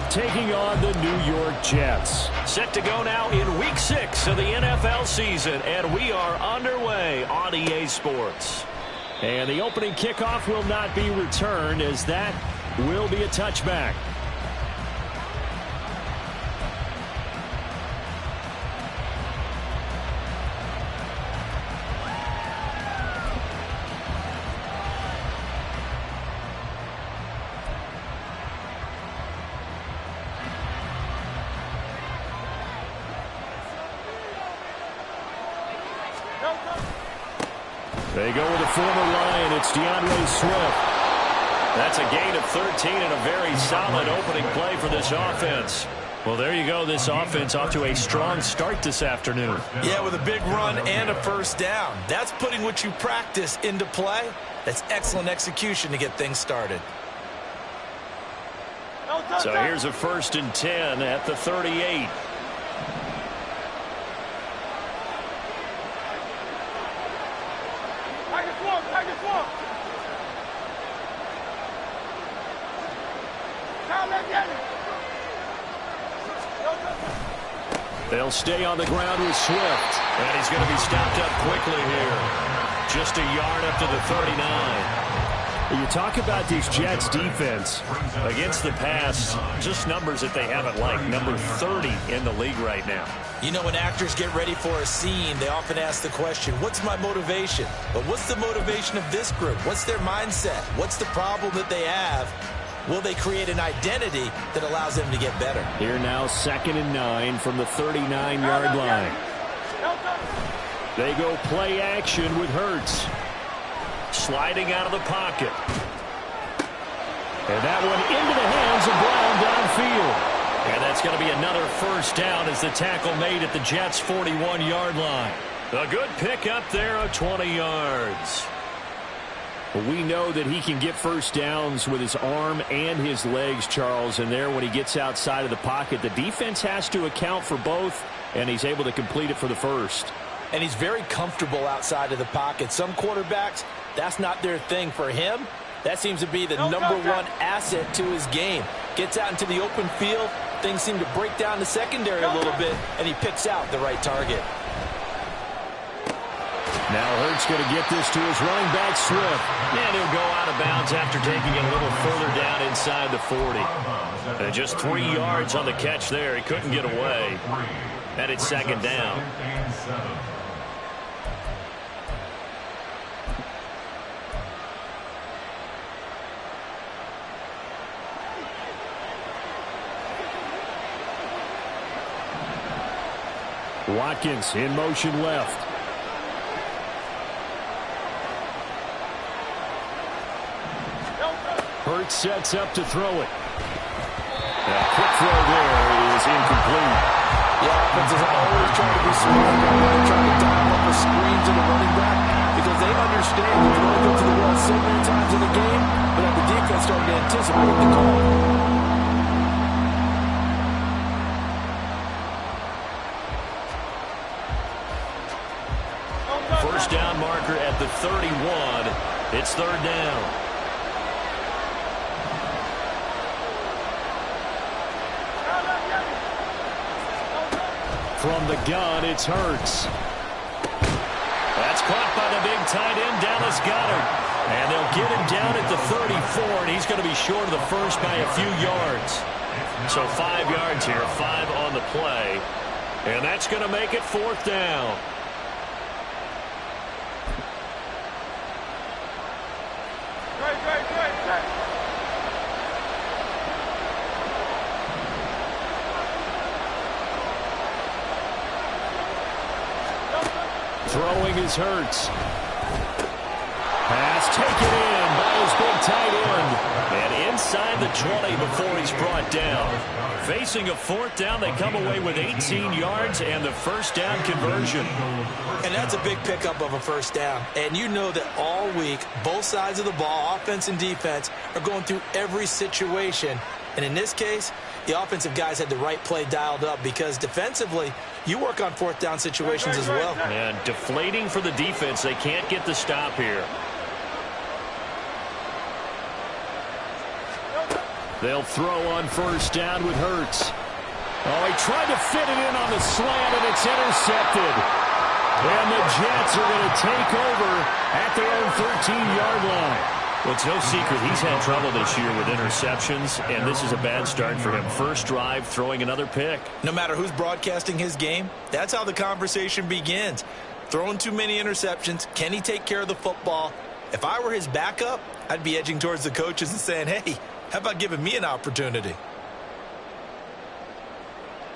taking on the New York Jets. Set to go now in Week 6 of the NFL season, and we are underway on EA Sports. And the opening kickoff will not be returned, as that will be a touchback. They go with a former Lion. It's DeAndre Swift. That's a gain of 13 and a very solid opening play for this offense. Well, there you go. This offense off to a strong start this afternoon. Yeah, with a big run and a first down. That's putting what you practice into play. That's excellent execution to get things started. So here's a 1st and 10 at the 38. They'll stay on the ground with Swift. And he's going to be stopped up quickly here. Just a yard up to the 39. You talk about these Jets defense. Against the pass, just numbers that they haven't liked. Number 30 in the league right now. You know, when actors get ready for a scene, they often ask the question, what's my motivation? But what's the motivation of this group? What's their mindset? What's the problem that they have? Will they create an identity that allows them to get better? Here now, 2nd and 9 from the 39-yard line. They go play action with Hurts. Sliding out of the pocket. And that one into the hands of Brown downfield. And that's going to be another first down as the tackle made at the Jets' 41-yard line. A good pickup there of 20 yards. We know that he can get first downs with his arm and his legs, Charles, and there when he gets outside of the pocket, the defense has to account for both, and he's able to complete it for the first. And he's very comfortable outside of the pocket. Some quarterbacks, that's not their thing. For him, that seems to be the number one asset to his game. Gets out into the open field, things seem to break down the secondary a little bit, and he picks out the right target. Now Hurts going to get this to his running back, Swift. And he'll go out of bounds after taking it a little further down inside the 40. And just 3 yards on the catch there. He couldn't get away. And it's 2nd down. Watkins in motion left. Hurts sets up to throw it. A quick throw there is incomplete. Yeah, offenses are always trying to be smart. They're trying to dial up a screen to the running back because they understand that they're going to go to the well so many times in the game, but have the defense starting to anticipate the call. First down marker at the 31. It's 3rd down. From the gun, it's Hurts. That's caught by the big tight end, Dallas Goedert. And they'll get him down at the 34, and he's going to be short of the first by a few yards. So 5 yards here, 5 on the play. And that's going to make it 4th down. Throwing is Hurts. Pass taken in by his big tight end. And inside the 20 before he's brought down. Facing a 4th down, they come away with 18 yards and the first down conversion. And that's a big pickup of a first down. And you know that all week, both sides of the ball, offense and defense, are going through every situation. And in this case, the offensive guys had the right play dialed up because defensively, you work on 4th down situations as well. And deflating for the defense. They can't get the stop here. They'll throw on first down with Hurts. Oh, he tried to fit it in on the slant, and it's intercepted. And the Jets are going to take over at their own 13-yard line. Well, it's no secret he's had trouble this year with interceptions, and this is a bad start for him. First drive, throwing another pick. No matter who's broadcasting his game, that's how the conversation begins. Throwing too many interceptions, can he take care of the football? If I were his backup, I'd be edging towards the coaches and saying, hey, how about giving me an opportunity?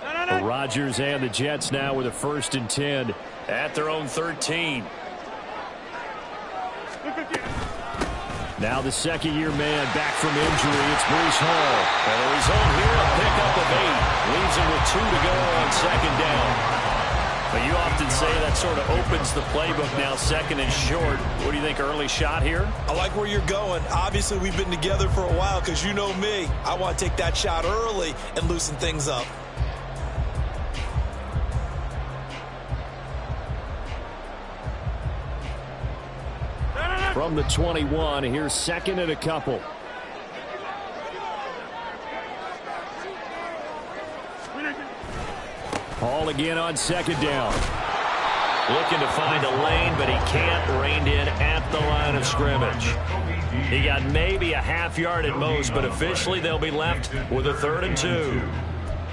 The Rodgers and the Jets now with a 1st and 10 at their own 13. Now the second-year man back from injury. It's Breece Hall. And he's on here, a pickup of 8. Leaves him with 2 to go on 2nd down. But you often say that sort of opens the playbook now, 2nd and short. What do you think, early shot here? I like where you're going. Obviously, we've been together for a while because you know me. I want to take that shot early and loosen things up. From the 21, here's 2nd and a couple. Hall again on 2nd down. Looking to find a lane, but he can't. Reined in at the line of scrimmage. He got maybe a half yard at most, but officially they'll be left with a 3rd and 2.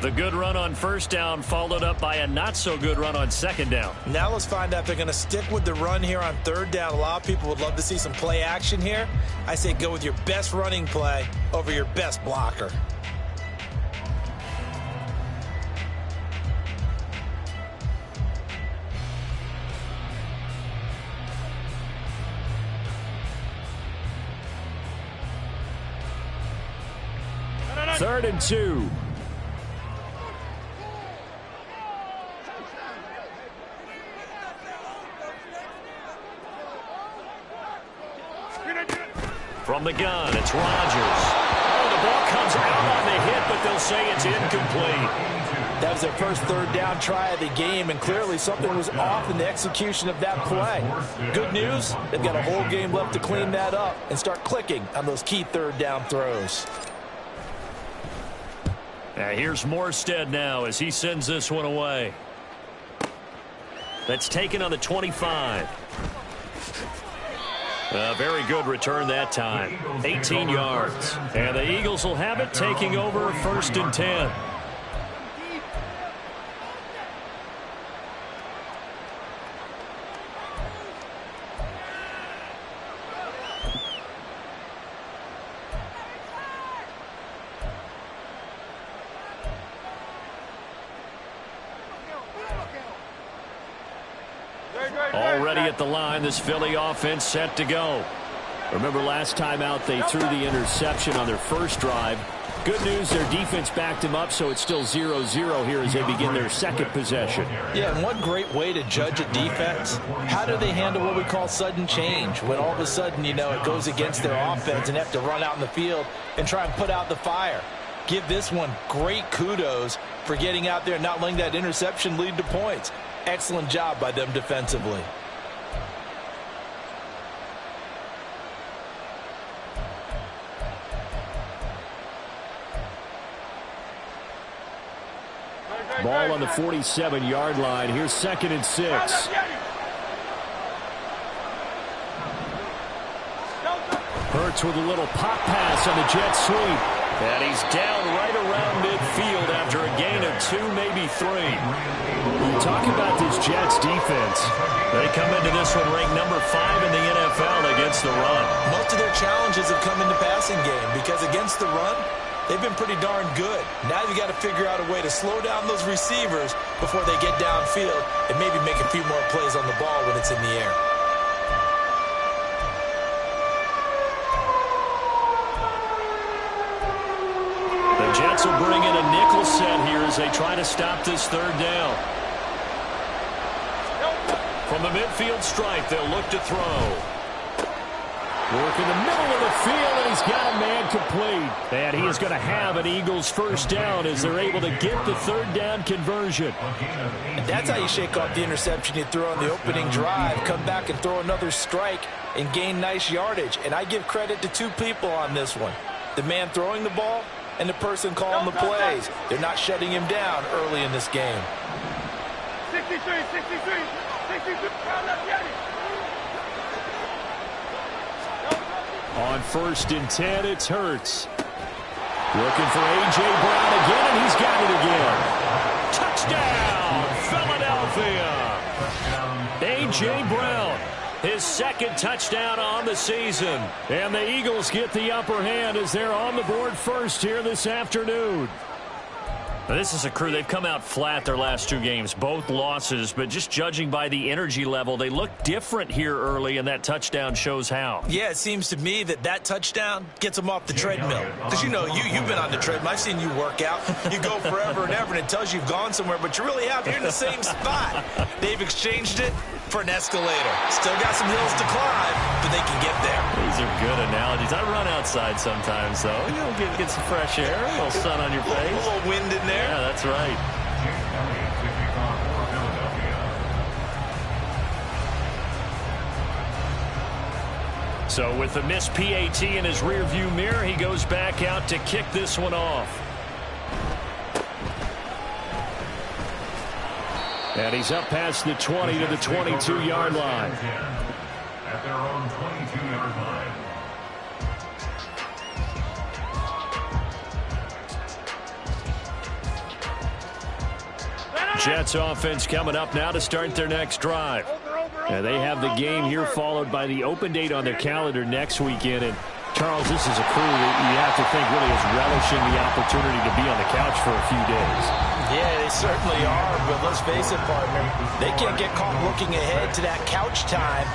The good run on first down followed up by a not-so-good run on 2nd down. Now let's find out if they're going to stick with the run here on 3rd down. A lot of people would love to see some play action here. I say go with your best running play over your best blocker. Third and 2. From the gun, it's Rodgers. Oh, the ball comes out on the hit, but they'll say it's incomplete. That was their first 3rd down try of the game, and clearly something was off in the execution of that play. Good news, they've got a whole game left to clean that up and start clicking on those key 3rd down throws. Now here's Morstead now as he sends this one away. That's taken on the 25. A very good return that time. 18 yards. And the Eagles will have it, taking over 1st and 10. Already at the line, this Philly offense set to go. Remember last time out they threw the interception on their first drive. Good news, their defense backed him up, so it's still 0-0 here as they begin their 2nd possession. Yeah, and one great way to judge a defense, how do they handle what we call sudden change? When all of a sudden, you know, it goes against their offense and have to run out in the field and try and put out the fire. Give this one great kudos for getting out there and not letting that interception lead to points. Excellent job by them defensively. Ball on the 47-yard line. Here's 2nd and 6. Hurts with a little pop pass on the jet sweep. And he's down right around midfield after a gain of 2, maybe 3. Talk about this Jets defense. They come into this one ranked number 5 in the NFL against the run. Most of their challenges have come in the passing game because against the run, they've been pretty darn good. Now you've got to figure out a way to slow down those receivers before they get downfield and maybe make a few more plays on the ball when it's in the air. The Jets will bring in a nickel set here as they try to stop this 3rd down. From the midfield stripe, they'll look to throw. Work in the middle of the field, and he's got a man complete. And he is going to have an Eagles 1st down as they're able to get the 3rd down conversion. And that's how you shake off the interception you throw on the opening drive, come back and throw another strike and gain nice yardage. And I give credit to 2 people on this one. The man throwing the ball and the person calling the plays. They're not shutting him down early in this game. 63. On 1st and 10, it's Hurts. Looking for A.J. Brown again, and he's got it again. Touchdown, Philadelphia. A.J. Brown, his 2nd touchdown on the season. And the Eagles get the upper hand as they're on the board first here this afternoon. Now, this is a crew. They've come out flat their last 2 games, both losses, but just judging by the energy level, they look different here early, and that touchdown shows how. Yeah, it seems to me that touchdown gets them off the treadmill. Because, you've been on the treadmill. I've seen you work out. You go forever and ever, and it tells you you've gone somewhere, but you really have. You're in the same spot. They've exchanged it for an escalator. Still got some hills to climb, but they can get there. These are good analogies. I run outside sometimes, though. Get some fresh air, a little sun on your face. A little wind in there. Yeah, that's right. So with the missed PAT in his rearview mirror, he goes back out to kick this one off. And he's up past the 20 to the 22-yard line. At their own 22-yard line. Jets offense coming up now to start their next drive. And they have the game here followed by the open date on their calendar next weekend. And Charles, this is a crew that you have to think really is relishing the opportunity to be on the couch for a few days. Yeah, they certainly are, but let's face it, partner. They can't get caught looking ahead to that couch time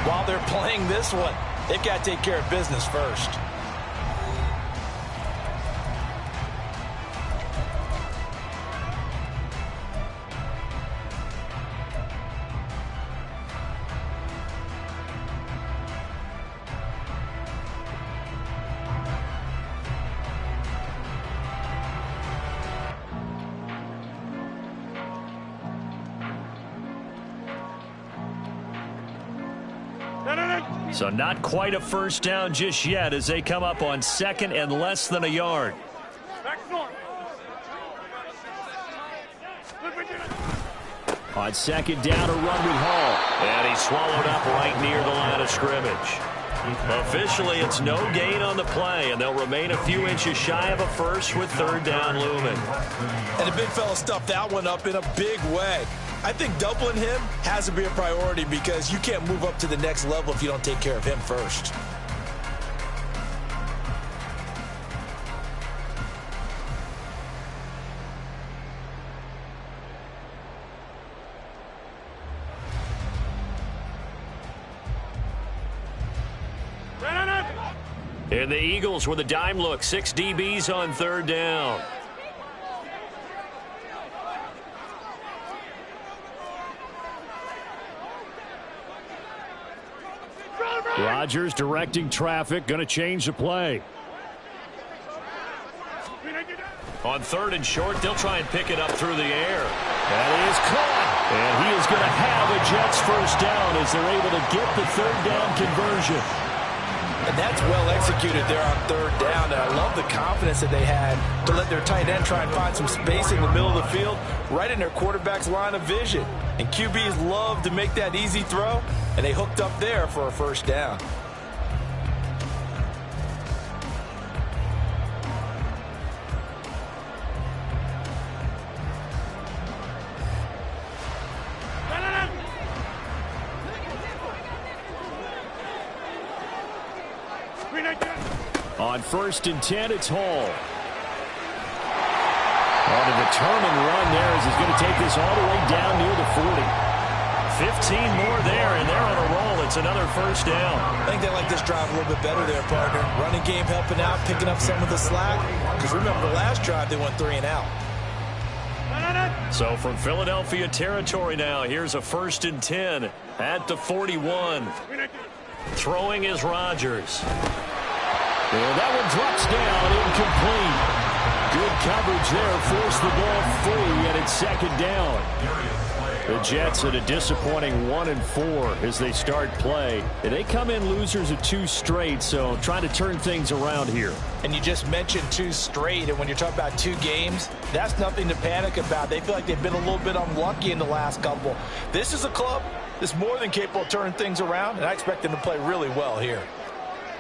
while they're playing this one. They've got to take care of business first. So not quite a first down just yet as they come up on 2nd and less than a yard. On 2nd down, a run with Hall. And he's swallowed up right near the line of scrimmage. Officially, it's no gain on the play, and they'll remain a few inches shy of a first with 3rd down looming. And the big fella stuffed that one up in a big way. I think doubling him has to be a priority because you can't move up to the next level if you don't take care of him first. And the Eagles with a dime look. 6 DBs on 3rd down. Rodgers directing traffic, going to change the play. On 3rd and short, they'll try and pick it up through the air. And he is caught. And he is going to have a Jets first down as they're able to get the 3rd down conversion. And that's well executed there on 3rd down. And I love the confidence that they had to let their tight end try and find some space in the middle of the field, right in their quarterback's line of vision. And QBs love to make that easy throw, and they hooked up there for a first down. On 1st and 10, it's Hall. On a determined run there as he's going to take this all the way down near the 40. 15 more there, and they're on a roll. It's another first down. I think they like this drive a little bit better there, partner. Running game helping out, picking up some of the slack. Because remember, the last drive, they went 3 and out. So from Philadelphia territory now, here's a 1st and 10 at the 41. Throwing is Rodgers. And that one drops down incomplete. Good coverage there. Forced the ball free, and it's second down. The Jets at a disappointing 1-4 as they start play. And they come in losers of 2 straight, so trying to turn things around here. And you just mentioned 2 straight, and when you're talking about 2 games, that's nothing to panic about. They feel like they've been a little bit unlucky in the last couple. This is a club that's more than capable of turning things around, and I expect them to play really well here.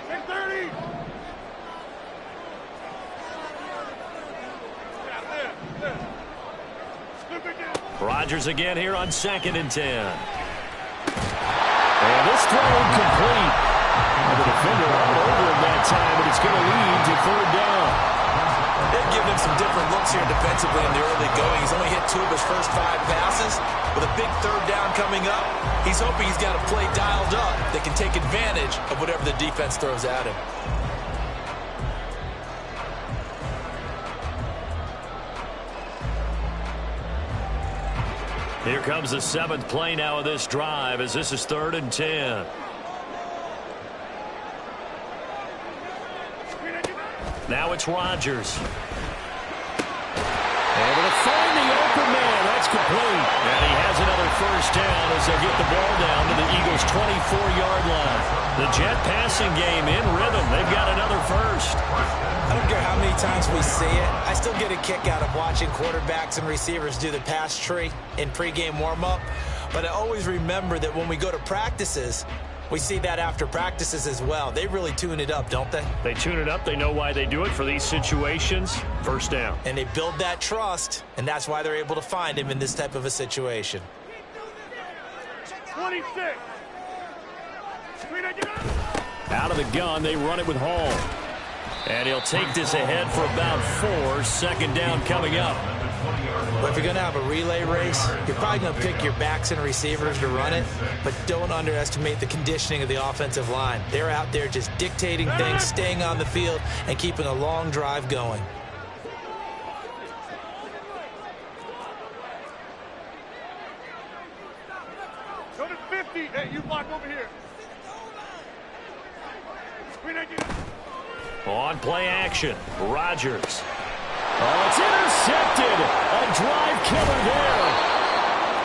10-30. Rodgers again here on 2nd and 10. And this throw incomplete. The defender all over him that time, but it's going to lead to 3rd down. They've given him some different looks here defensively in the early going. He's only hit 2 of his first 5 passes. With a big 3rd down coming up, he's hoping he's got a play dialed up that can take advantage of whatever the defense throws at him. Here comes the 7th play now of this drive as this is 3rd and 10. Now it's Rodgers. Able to find the open man. That's complete. And he has another 1st down as they get the ball down to the Eagles' 24-yard line. The Jet passing game in rhythm. They've got another 1st. I don't care how many times we see it. I still get a kick out of watching quarterbacks and receivers do the pass tree in pregame warm-up. But I always remember that when we go to practices, we see that after practices as well. They really tune it up, don't they? They tune it up. They know why they do it for these situations. 1st down. And they build that trust, and that's why they're able to find him in this type of a situation. 26. Out of the gun, they run it with Hall. And he'll take this ahead for about 4. 2nd down coming up. But if you're going to have a relay race, you're probably going to pick your backs and receivers to run it, but don't underestimate the conditioning of the offensive line. They're out there just dictating things, staying on the field, and keeping a long drive going. Go to 50. Hey, you block over here. On play action, Rodgers. Oh, it's intercepted. A drive killer there.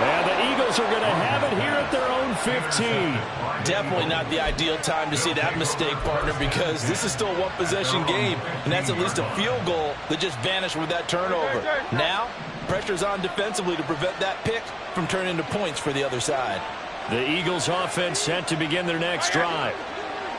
And the Eagles are going to have it here at their own 15. Definitely not the ideal time to see that mistake, partner, because this is still a one-possession game, and that's at least a field goal that just vanished with that turnover. Now, pressure's on defensively to prevent that pick from turning into points for the other side. The Eagles offense set to begin their next drive.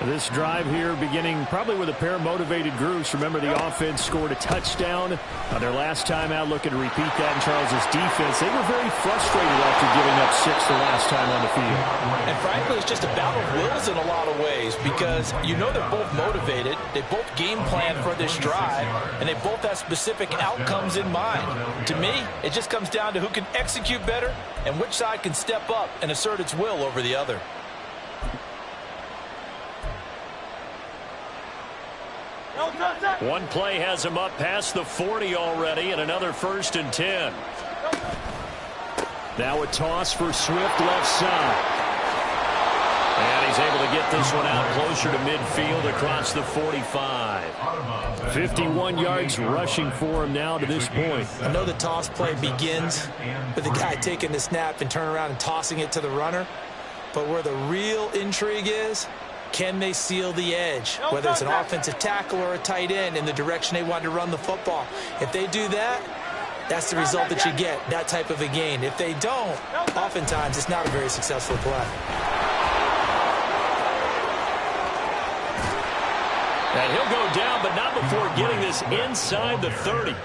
This drive here beginning probably with a pair of motivated groups. Remember, the offense scored a touchdown on their last time out, looking to repeat that in Charles's defense. They were very frustrated after giving up 6 the last time on the field. And frankly, it's just a battle of wills in a lot of ways, because you know they're both motivated, they both game plan for this drive, and they both have specific outcomes in mind. To me, it just comes down to who can execute better and which side can step up and assert its will over the other. One play has him up past the 40 already, and another 1st and 10. Now a toss for Swift left side. And he's able to get this one out closer to midfield across the 45. 51 yards rushing for him now to this point. I know the toss play begins with the guy taking the snap and turning around and tossing it to the runner. But where the real intrigue is, can they seal the edge, whether it's an offensive tackle or a tight end, in the direction they want to run the football? If they do that, that's the result that you get, that type of a gain. If they don't, oftentimes it's not a very successful play. And he'll go down, but not before getting this inside the 30.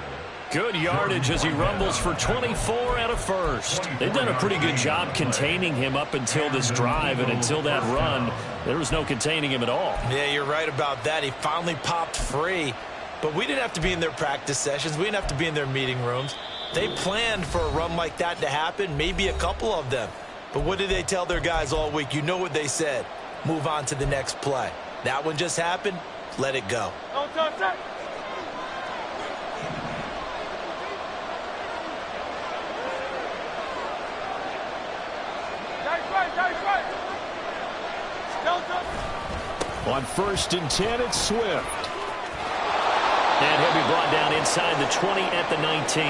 Good yardage as he rumbles for 24 and a 1st. They've done a pretty good job containing him up until this drive, and until that run, there was no containing him at all. Yeah, you're right about that. He finally popped free. But we didn't have to be in their practice sessions. We didn't have to be in their meeting rooms. They planned for a run like that to happen, maybe a couple of them. But what did they tell their guys all week? You know what they said. Move on to the next play. That one just happened. Let it go. On 1st and 10, it's Swift. And he'll be brought down inside the 20 at the 19.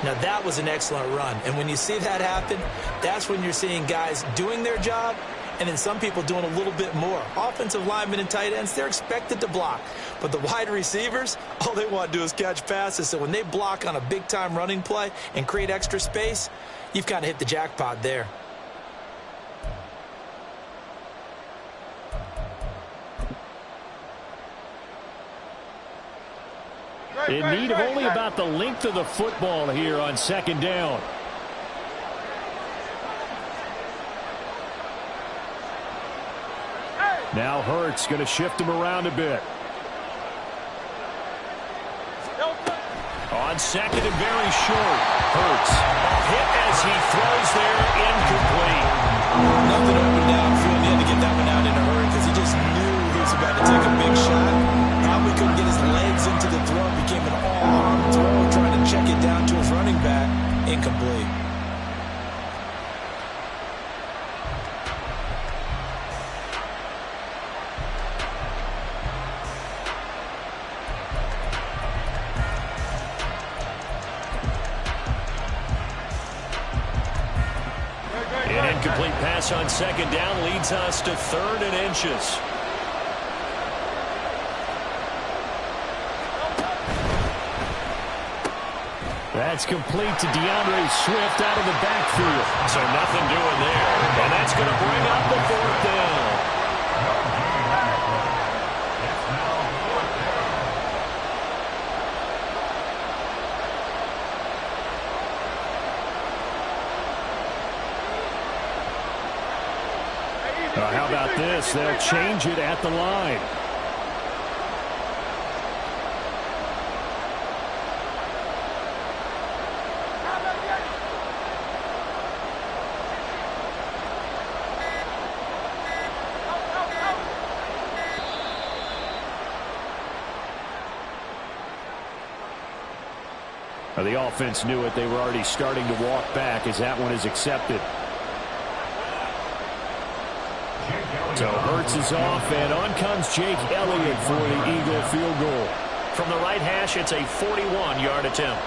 Now, that was an excellent run. And when you see that happen, that's when you're seeing guys doing their job and then some people doing a little bit more. Offensive linemen and tight ends, they're expected to block. But the wide receivers, all they want to do is catch passes. So when they block on a big-time running play and create extra space, you've kind of hit the jackpot there. In need of only about the length of the football here on second down. Now Hurts going to shift him around a bit. On second and very short. Hurts. Hit as he throws there, incomplete. Nothing open downfield. He had to get that one out in a hurry because he just knew he was about to take a big shot. Probably couldn't get his legs into the throw. Became an all-arm throw, trying to check it down to his running back. Incomplete. An incomplete pass on second down leads us to 3rd and inches. That's complete to DeAndre Swift out of the backfield. So nothing doing there. And that's going to bring up the 4th down. How about this? They'll change it at the line. The offense knew it. They were already starting to walk back as that one is accepted. So Hurts is off, and on comes Jake Elliott for the Eagle field goal. From the right hash, it's a 41-yard attempt.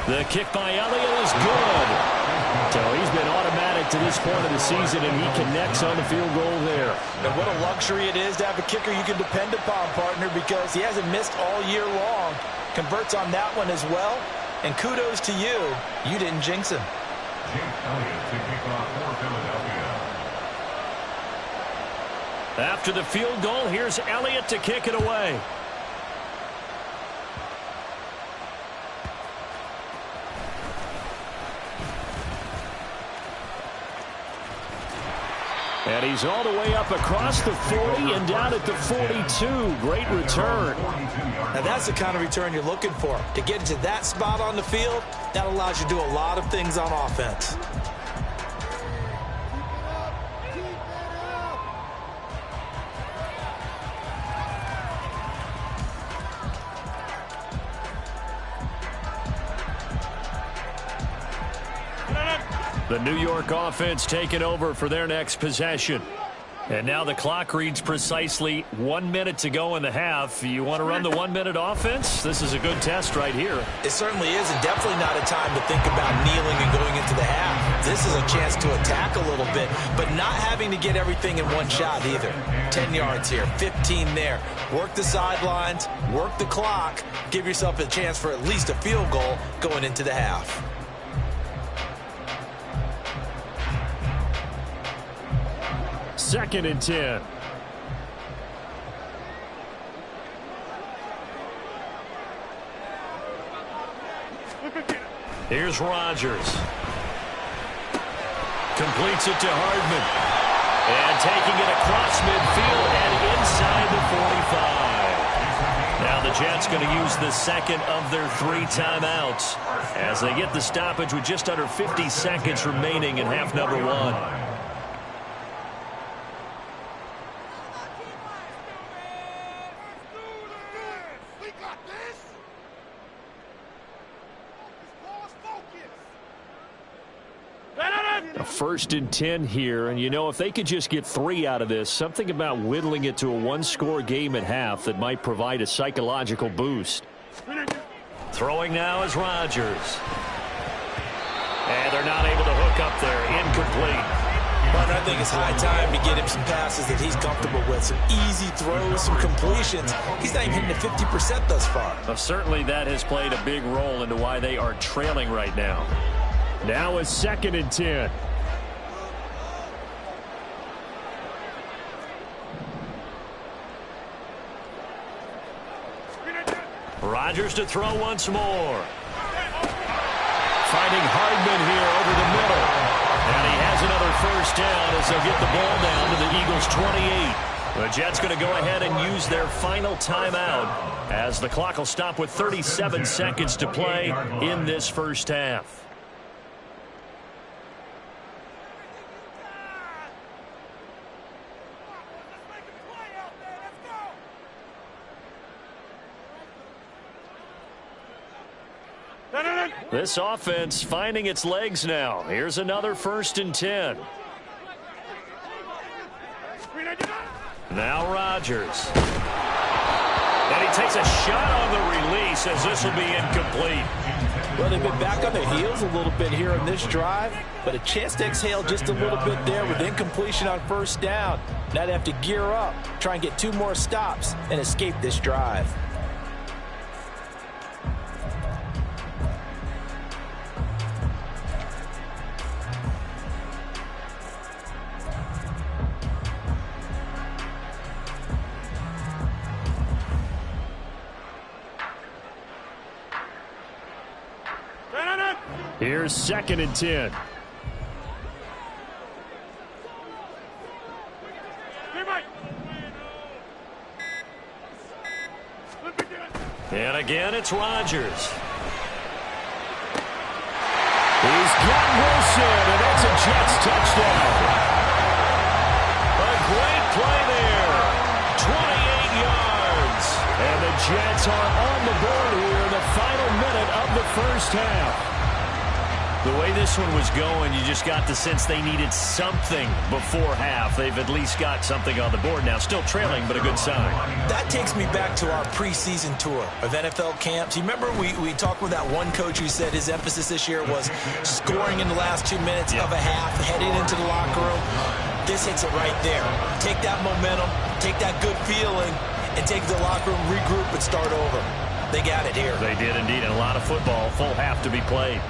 The kick by Elliott is good. So he's been automatic to this point of the season, and he connects on the field goal there. And what a luxury it is to have a kicker you can depend upon, partner, because he hasn't missed all year long. Converts on that one as well. And kudos to you. You didn't jinx him. Jake Elliott to kick off for Philadelphia. After the field goal, here's Elliott to kick it away. And he's all the way up across the 40 and down at the 42. Great return. Now that's the kind of return you're looking for. To get into that spot on the field, that allows you to do a lot of things on offense. The New York offense taking over for their next possession. And now the clock reads precisely 1 minute to go in the half. You want to run the 1 minute offense? This is a good test right here. It certainly is, and definitely not a time to think about kneeling and going into the half. This is a chance to attack a little bit, but not having to get everything in one shot either. 10 yards here, 15 there. Work the sidelines, work the clock, give yourself a chance for at least a field goal going into the half. Second and 10. Here's Rodgers. Completes it to Hardman. And taking it across midfield and inside the 45. Now the Jets going to use the second of their 3 timeouts as they get the stoppage with just under 50 seconds remaining in half number 1. 1st and 10 here, and you know, if they could just get 3 out of this, something about whittling it to a 1-score game at half that might provide a psychological boost. Throwing now is Rodgers. And they're not able to hook up there. Incomplete. But I think it's high time to get him some passes that he's comfortable with. Some easy throws, some completions. He's not even hitting the 50% thus far. Well, certainly that has played a big role into why they are trailing right now. Now a 2nd and 10. Rodgers to throw once more. Finding Hardman here over the middle. And he has another 1st down as they'll get the ball down to the Eagles' 28. The Jets going to go ahead and use their final timeout as the clock will stop with 37 seconds to play in this 1st half. This offense finding its legs now. Here's another 1st and 10. Now Rodgers. And he takes a shot on the release as this will be incomplete. Well, they've been back on their heels a little bit here on this drive, but a chance to exhale just a little bit there with incompletion on 1st down. Now they have to gear up, try and get 2 more stops, and escape this drive. Here's 2nd and 10. And again, it's Rodgers. He's got Wilson, and that's a Jets touchdown. A great play there. 28 yards. And the Jets are on the board here in the final minute of the 1st half. The way this one was going, you just got the sense they needed something before half. They've at least got something on the board now. Still trailing, but a good sign. That takes me back to our preseason tour of NFL camps. You remember we talked with that one coach who said his emphasis this year was scoring in the last 2 minutes of a half, heading into the locker room. This hits it right there. Take that momentum, take that good feeling, and take the locker room, regroup, and start over. They got it here. They did indeed, and a lot of football, full half to be played.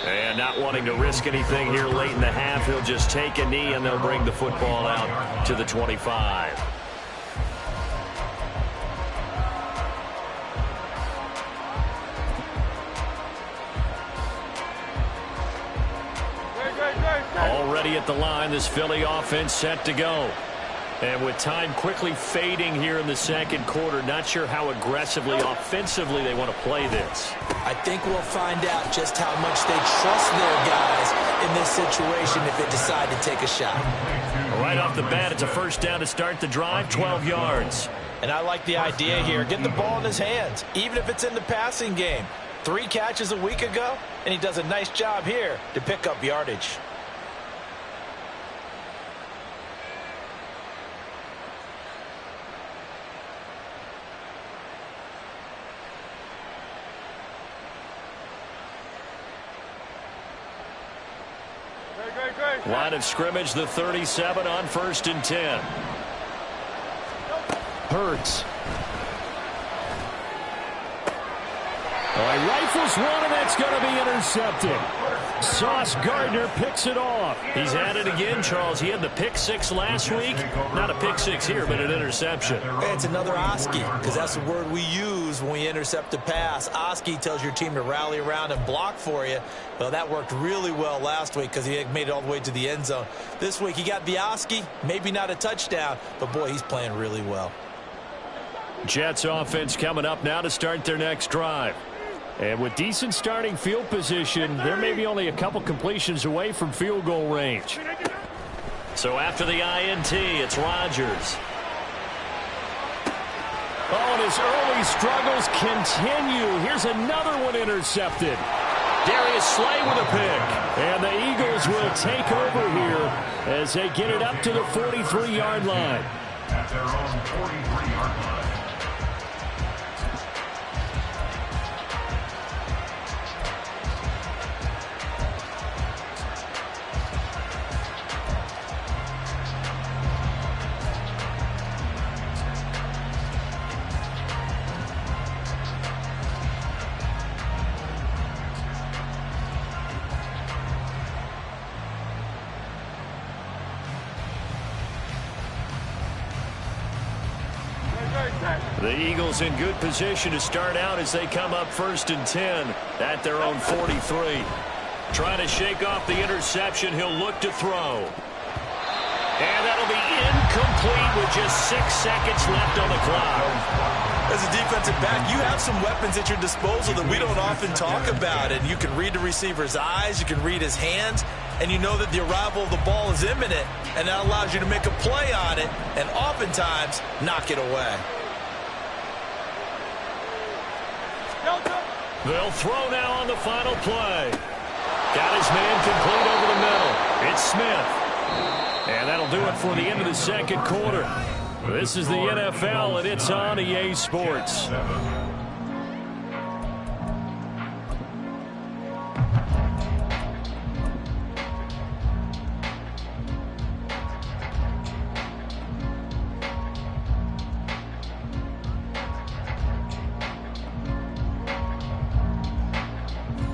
And not wanting to risk anything here late in the half, he'll just take a knee, and they'll bring the football out to the 25. Already at the line, this Philly offense set to go. And with time quickly fading here in the 2nd quarter, not sure how aggressively, offensively they want to play this. I think we'll find out just how much they trust their guys in this situation if they decide to take a shot. Right off the bat, it's a 1st down to start the drive, 12 yards. And I like the idea here. Get the ball in his hands, even if it's in the passing game. 3 catches a week ago, and he does a nice job here to pick up yardage. Line of scrimmage, the 37 on 1st and 10. Hurts. He rifles one, and that's going to be intercepted. Sauce Gardner picks it off. He's at it again, Charles. He had the pick 6 last week. Not a pick 6 here, but an interception. It's another Oski, because that's the word we use when we intercept a pass. Oski tells your team to rally around and block for you. Well, that worked really well last week because he made it all the way to the end zone. This week he got the Oski, maybe not a touchdown, but boy, he's playing really well. Jets offense coming up now to start their next drive. And with decent starting field position, they're maybe only a couple completions away from field goal range. So after the INT, it's Rodgers. Oh, and his early struggles continue. Here's another one intercepted. Darius Slay with a pick. And the Eagles will take over here as they get it up to the 43-yard line. At their own 43-yard line. The Eagles in good position to start out as they come up 1st and 10 at their own 43. Trying to shake off the interception. He'll look to throw. And that'll be incomplete with just 6 seconds left on the clock. As a defensive back, you have some weapons at your disposal that we don't often talk about. And you can read the receiver's eyes, you can read his hands, and you know that the arrival of the ball is imminent. And that allows you to make a play on it and oftentimes knock it away. They'll throw now on the final play. Got his man complete over the middle. It's Smith. And that'll do it for the end of the second quarter. This is the NFL, and it's on EA Sports.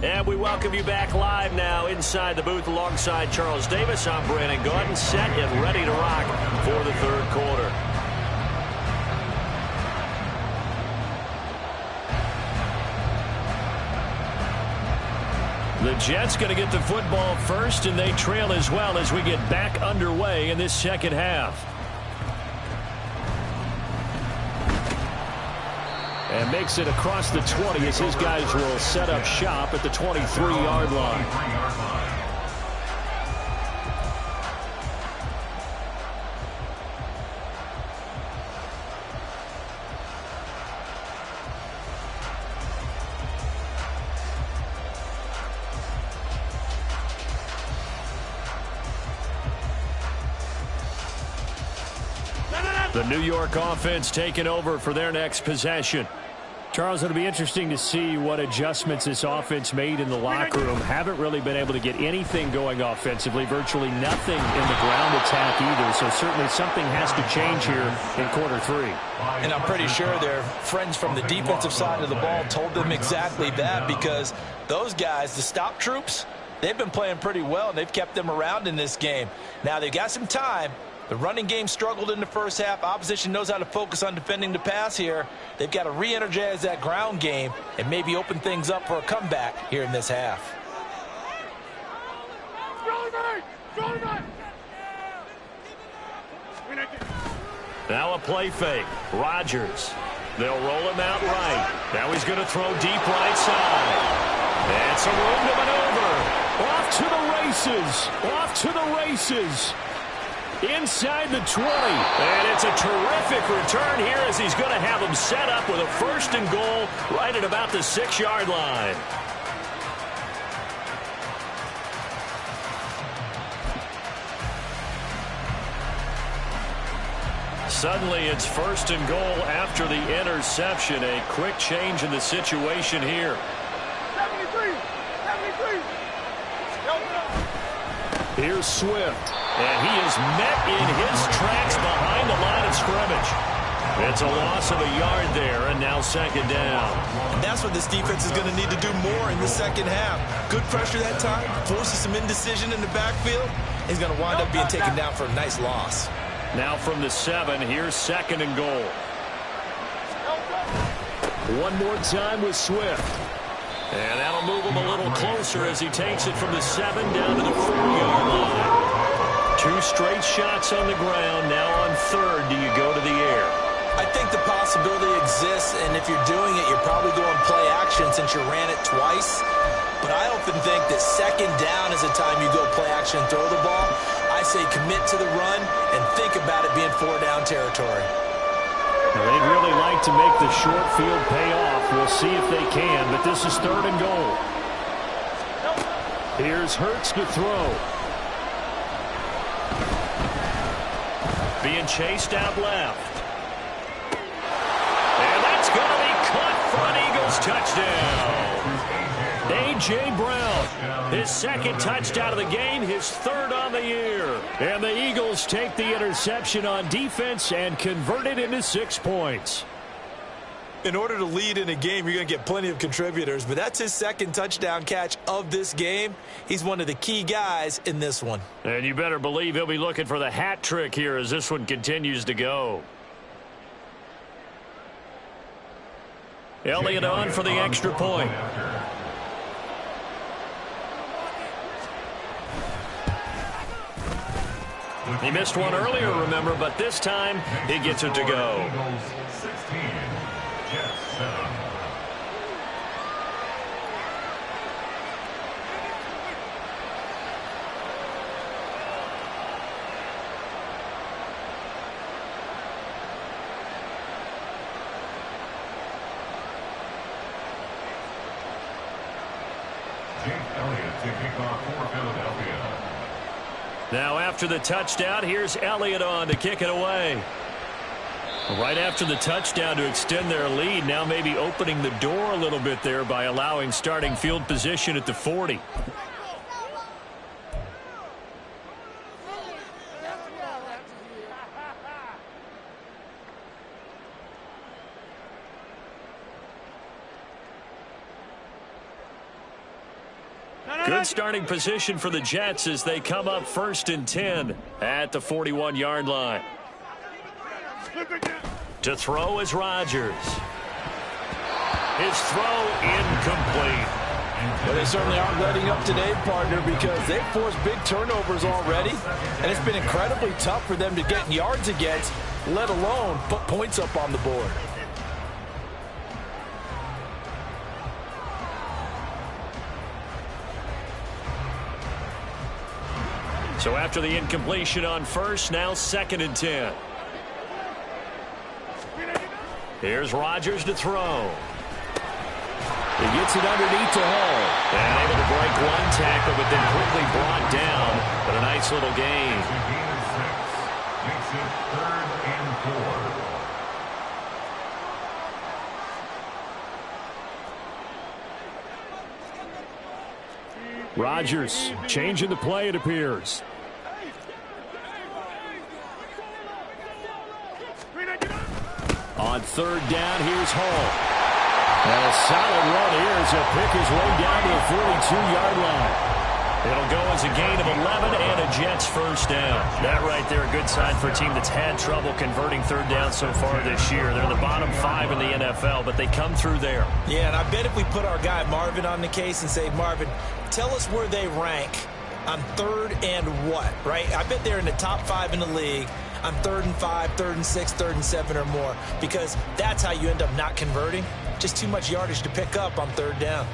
And we welcome you back live now inside the booth alongside Charles Davis. I'm Brandon Gaudin, set and ready to rock for the third quarter. The Jets going to get the football first, and they trail as well as we get back underway in this second half. And makes it across the 20 as his guys will set up shop at the 23-yard line. The New York offense taking over for their next possession. Charles, it'll be interesting to see what adjustments this offense made in the locker room. Haven't really been able to get anything going offensively, virtually nothing in the ground attack either. So certainly something has to change here in quarter 3. And I'm pretty sure their friends from the defensive side of the ball told them exactly that, because those guys, the stop troops, they've been playing pretty well, and they've kept them around in this game. Now they've got some time. The running game struggled in the first half. Opposition knows how to focus on defending the pass here. They've got to re-energize that ground game and maybe open things up for a comeback here in this half. Now a play fake. Rodgers. They'll roll him out right. Now he's going to throw deep right side. And some room to maneuver. Off to the races. Off to the races. Inside the 20. And it's a terrific return here as he's going to have him set up with a 1st and goal right at about the 6-yard line. Suddenly it's 1st and goal after the interception. A quick change in the situation here. 73. Here's Swift. And he is met in his tracks behind the line of scrimmage. It's a loss of a yard there, and now 2nd down. And that's what this defense is going to need to do more in the second half. Good pressure that time, forces some indecision in the backfield. He's going to wind up being taken down for a nice loss. Now from the 7, here's 2nd and goal. One more time with Swift. And that'll move him a little closer as he takes it from the 7 down to the 4-yard line. 2 straight shots on the ground. Now on 3rd, do you go to the air? I think the possibility exists, and if you're doing it, you're probably going play action since you ran it twice. But I often think that 2nd down is the time you go play action and throw the ball. I say commit to the run and think about it being 4-down territory. They'd really like to make the short field pay off. We'll see if they can, but this is 3rd and goal. Here's Hurts to throw. Being chased out left. And that's going to be caught for an Eagles touchdown. A.J. Brown, his second touchdown of the game, his third on the year. And the Eagles take the interception on defense and convert it into 6 points. In order to lead in a game, you're going to get plenty of contributors, but that's his second touchdown catch of this game. He's one of the key guys in this one. And you better believe he'll be looking for the hat trick here as this one continues to go. Elliott on for the extra point. He missed one earlier, remember, but this time he gets it to go. Eagles 16, Jets 7. Jake Elliott to kick off for Philadelphia. Now after the touchdown, here's Elliott on to kick it away. Right after the touchdown to extend their lead, now maybe opening the door a little bit there by allowing starting field position at the 40. Good starting position for the Jets as they come up 1st and 10 at the 41-yard line. To throw is Rodgers. His throw incomplete. Well, they certainly aren't letting up today, partner, because they've forced big turnovers already, and it's been incredibly tough for them to get yards against, let alone put points up on the board. So after the incompletion on first, now 2nd and 10. Here's Rodgers to throw. He gets it underneath to Hall. And able to break one tackle, but then quickly brought down. But a nice little gain. Makes it 3rd and 4. Rodgers changing the play, it appears. On 3rd down, here's Hall. And a solid run here as he'll pick his way down to the 42-yard line. It'll go as a gain of 11 and a Jets first down. That right there, a good sign for a team that's had trouble converting 3rd down so far this year. They're in the bottom 5 in the NFL, but they come through there. Yeah, and I bet if we put our guy Marvin on the case and say, Marvin, tell us where they rank on 3rd and what, right? I bet they're in the top 5 in the league on 3rd and 5, 3rd and 6, 3rd and 7 or more, because that's how you end up not converting. Just too much yardage to pick up on 3rd down.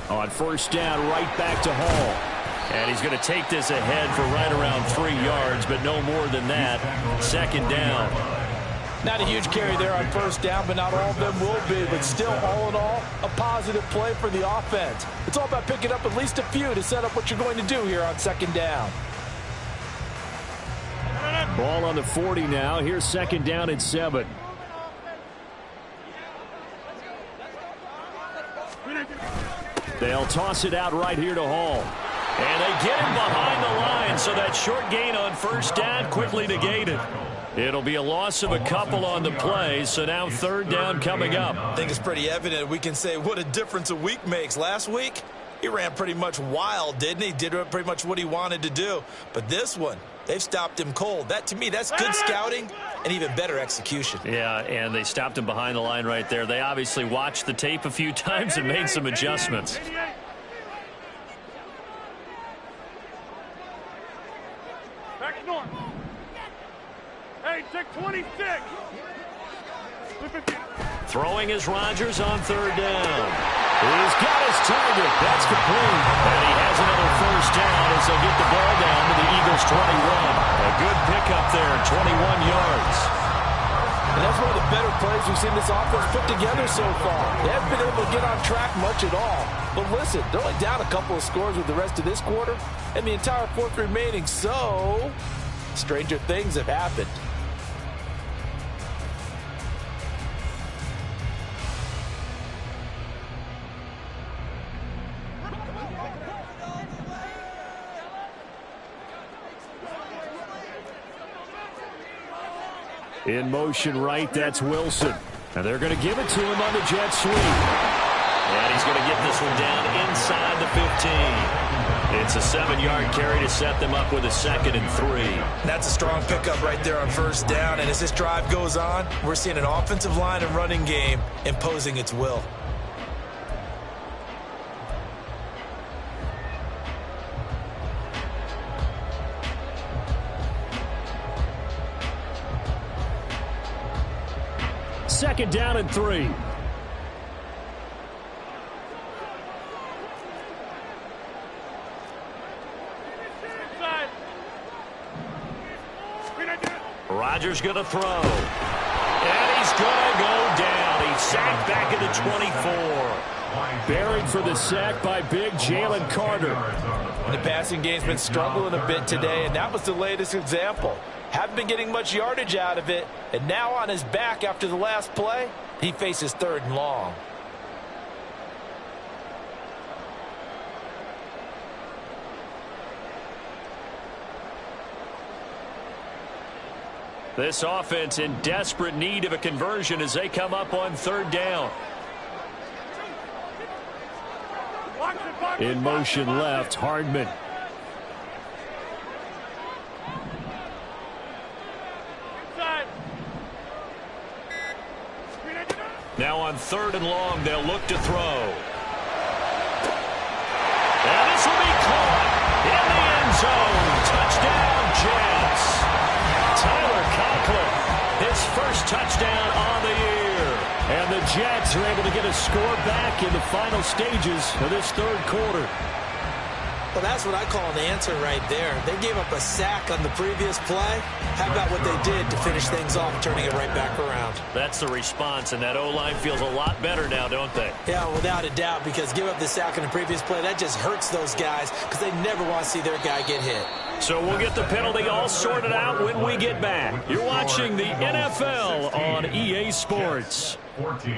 On 1st down, right back to Hall. And he's going to take this ahead for right around 3 yards, but no more than that. 2nd down. Not a huge carry there on 1st down, but not all of them will be. But still, all in all, a positive play for the offense. It's all about picking up at least a few to set up what you're going to do here on 2nd down. Ball on the 40 now. Here's 2nd down and 7. They'll toss it out right here to Hall. And they get him behind the line, so that short gain on 1st down quickly negated. It'll be a loss of a couple on the play, so now 3rd down coming up. I think it's pretty evident. We can say what a difference a week makes. Last week, he ran pretty much wild, didn't he? Did pretty much what he wanted to do. But this one, they've stopped him cold. That, to me, that's good scouting and even better execution. Yeah, and they stopped him behind the line right there. They obviously watched the tape a few times and made some adjustments. 26. Throwing is Rodgers on third down. He's got his target. That's complete. And he has another first down as they'll get the ball down to the Eagles' 21. A good pickup there, 21 yards. And that's one of the better plays we've seen this offense put together so far. They haven't been able to get on track much at all. But listen, they're only down a couple of scores with the rest of this quarter and the entire fourth remaining. So, stranger things have happened. In motion right, that's Wilson. And they're going to give it to him on the jet sweep. And he's going to get this one down inside the 15. It's a 7-yard carry to set them up with a 2nd and 3. That's a strong pickup right there on first down. And as this drive goes on, we're seeing an offensive line and running game imposing its will. Second down and 3. Rodgers going to throw. And he's going to go down. He's sacked back at the 24. Buried for the sack by big Jalen Carter. The passing game's been struggling a bit today, and that was the latest example. Haven't been getting much yardage out of it, and now on his back after the last play, he faces 3rd and long. This offense in desperate need of a conversion as they come up on 3rd down. In motion left, Hardman. Now on 3rd and long, they'll look to throw. And this will be caught in the end zone. Touchdown, Jets. Tyler Conklin, his first touchdown on the year. And the Jets are able to get a score back in the final stages of this 3rd quarter. Well, that's what I call an answer right there. They gave up a sack on the previous play. How about what they did to finish things off, turning it right back around? That's the response, and that O-line feels a lot better now, don't they? Yeah, without a doubt, because give up the sack on the previous play, that just hurts those guys because they never want to see their guy get hit. So we'll get the penalty all sorted out when we get back. You're watching the NFL on EA Sports. 14.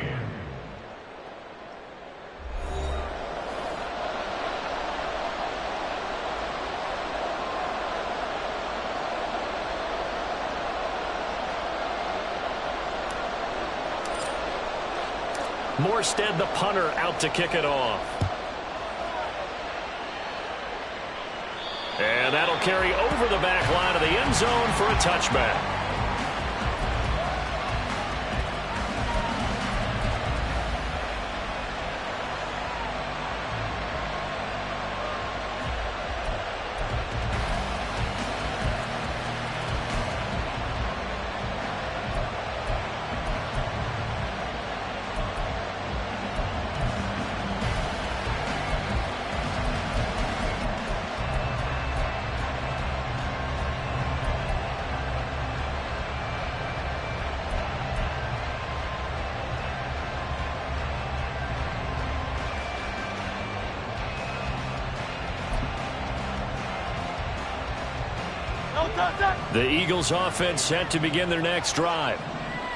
Morstead, the punter, out to kick it off. And that'll carry over the back line of the end zone for a touchback. The Eagles offense set to begin their next drive.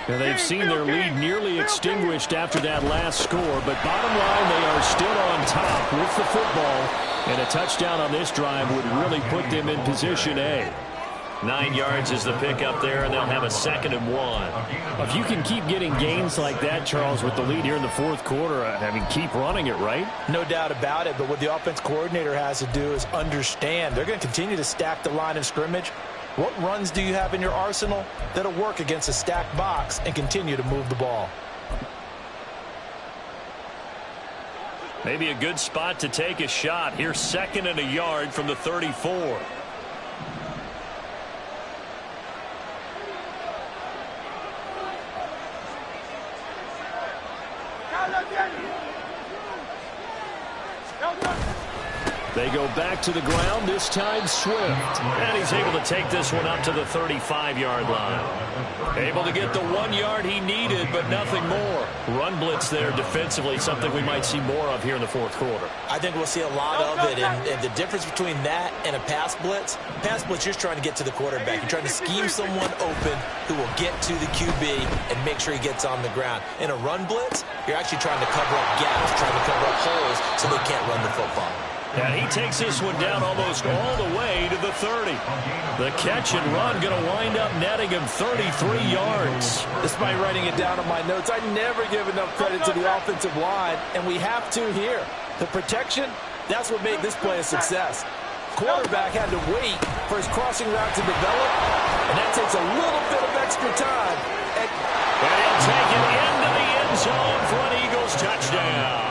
Now, they've seen their lead nearly extinguished after that last score, but bottom line, they are still on top with the football, and a touchdown on this drive would really put them in position A. 9 yards is the pickup there, and they'll have a 2nd and 1. If you can keep getting gains like that, Charles, with the lead here in the 4th quarter, I mean, keep running it, right? No doubt about it, but what the offense coordinator has to do is understand they're going to continue to stack the line of scrimmage. What runs do you have in your arsenal that'll work against a stacked box and continue to move the ball? Maybe a good spot to take a shot. Here's 2nd and a yard from the 34. They go back to the ground, this time Swift. And he's able to take this one up to the 35-yard line. Able to get the 1 yard he needed, but nothing more. Run blitz there defensively, something we might see more of here in the fourth quarter. I think we'll see a lot of it, and the difference between that and a pass blitz, you're trying to get to the quarterback. You're trying to scheme someone open who will get to the QB and make sure he gets on the ground. In a run blitz, you're actually trying to cover up gaps, trying to cover up holes so they can't run the football. And he takes this one down almost all the way to the 30. The catch and run going to wind up netting him 33 yards. Despite writing it down on my notes, I never give enough credit to the offensive line, and we have to here. The protection, that's what made this play a success. Quarterback had to wait for his crossing route to develop, and that takes a little bit of extra time. And he'll take it into the end zone for an Eagles touchdown.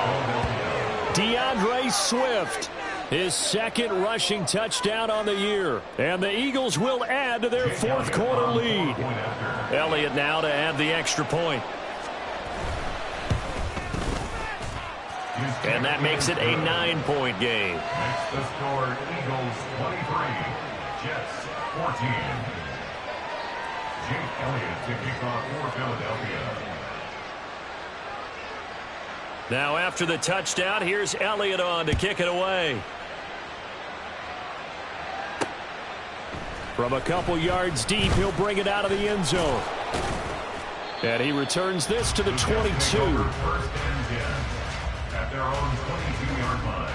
DeAndre Swift, his second rushing touchdown on the year. And the Eagles will add to their fourth quarter lead. Elliott now to add the extra point. And that makes it a 9-point game. Next the score, Eagles 23, Jets 14. Jake Elliott to kick off for Philadelphia. Now after the touchdown, here's Elliott on to kick it away. From a couple yards deep, he'll bring it out of the end zone. And he returns this to the 22. First and 10 at their own 22-yard line.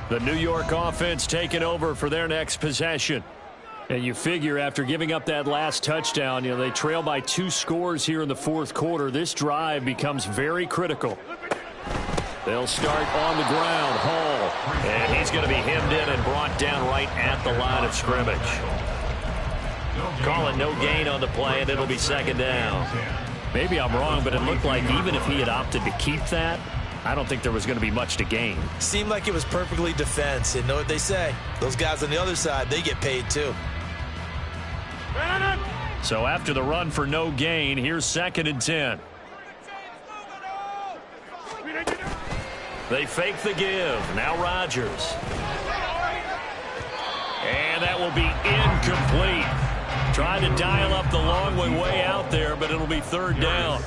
The New York offense taking over for their next possession. And you figure after giving up that last touchdown, they trail by 2 scores here in the fourth quarter. This drive becomes very critical. They'll start on the ground. Hall. And he's going to be hemmed in and brought down right at the line of scrimmage. Call it no gain on the play, and it'll be second down. Maybe I'm wrong, but it looked like even if he had opted to keep that, I don't think there was going to be much to gain. Seemed like it was perfectly defense. And know what they say? Those guys on the other side, they get paid too. So after the run for no gain, here's second and 10. They fake the give. Now Rodgers. And that will be incomplete. Trying to dial up the long way out there, but it'll be third down.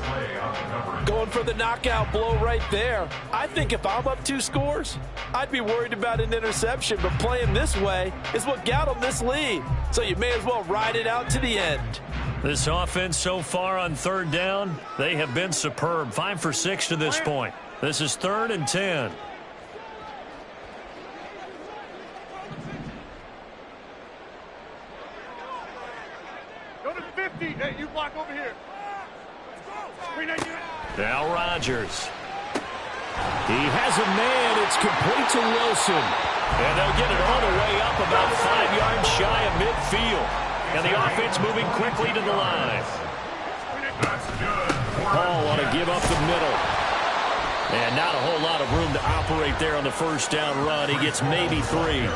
Going for the knockout blow right there. I think if I'm up 2 scores, I'd be worried about an interception, but playing this way is what got them this lead. So you may as well ride it out to the end. This offense so far on third down, they have been superb. 5 for 6 to this point. This is third and 10. Go to 50. Hey, you block over here. Now Rodgers. He has a man. It's complete to Wilson. And they'll get it all the way up about 5 yards shy of midfield. And the offense moving quickly to the line. Hall want to give up the middle. And not a whole lot of room to operate there on the first down run. He gets maybe 3.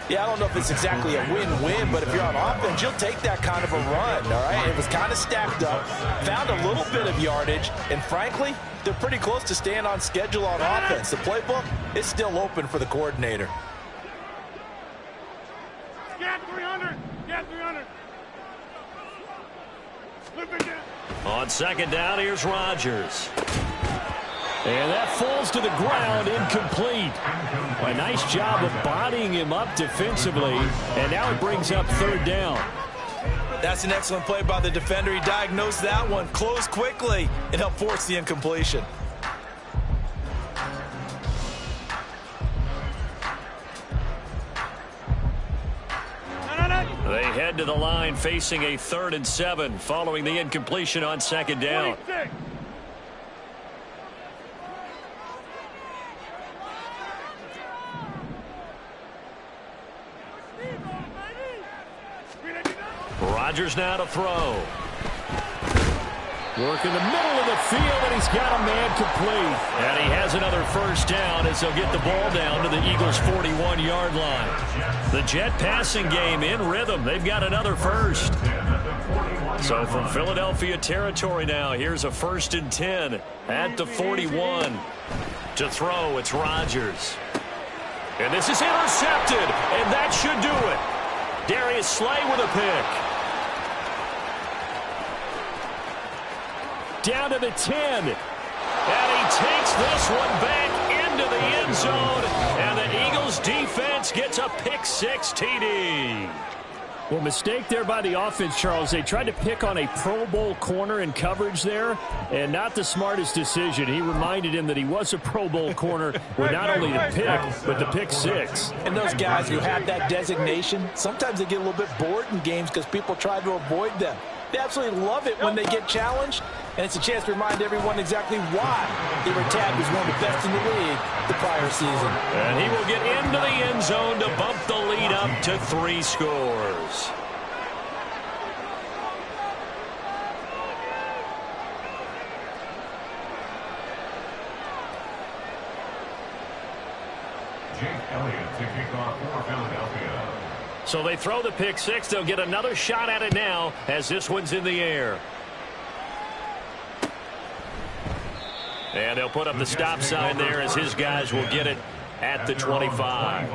Yeah, I don't know if it's exactly a win-win, but if you're on offense, you'll take that kind of a run, all right? It was kind of stacked up, found a little bit of yardage, and frankly, they're pretty close to staying on schedule on offense. The playbook is still open for the coordinator. Get 300. Get 300. On second down, here's Rodgers. And that falls to the ground, incomplete. A nice job of bodying him up defensively, and now it brings up third down. That's an excellent play by the defender. He diagnosed that one, closed quickly, and helped force the incompletion. They head to the line facing a 3rd and 7 following the incompletion on second down. 26. Rodgers now to throw. Work in the middle of the field, and he's got a man complete. And he has another first down as they'll get the ball down to the Eagles' 41-yard line. The Jet passing game in rhythm. They've got another first. So from Philadelphia territory now, here's a 1st and 10 at the 41. To throw, it's Rodgers. And this is intercepted, and that should do it. Darius Slay with a pick. Down to the 10. And he takes this one back into the end zone. And the Eagles defense gets a pick-6 TD. Well, mistake there by the offense, Charles. They tried to pick on a Pro Bowl corner in coverage there, and not the smartest decision. He reminded him that he was a Pro Bowl corner with not only the pick, but the pick-6. And those guys who have that designation, sometimes they get a little bit bored in games because people try to avoid them. They absolutely love it when they get challenged, and it's a chance to remind everyone exactly why they were tagged as one of the best in the league the prior season. And he will get into the end zone to bump the lead up to 3 scores. Jake Elliott to kick off for Philadelphia. So they throw the pick-6. They'll get another shot at it now as this one's in the air. And they'll put up the stop sign there as his guys will get it at the 25.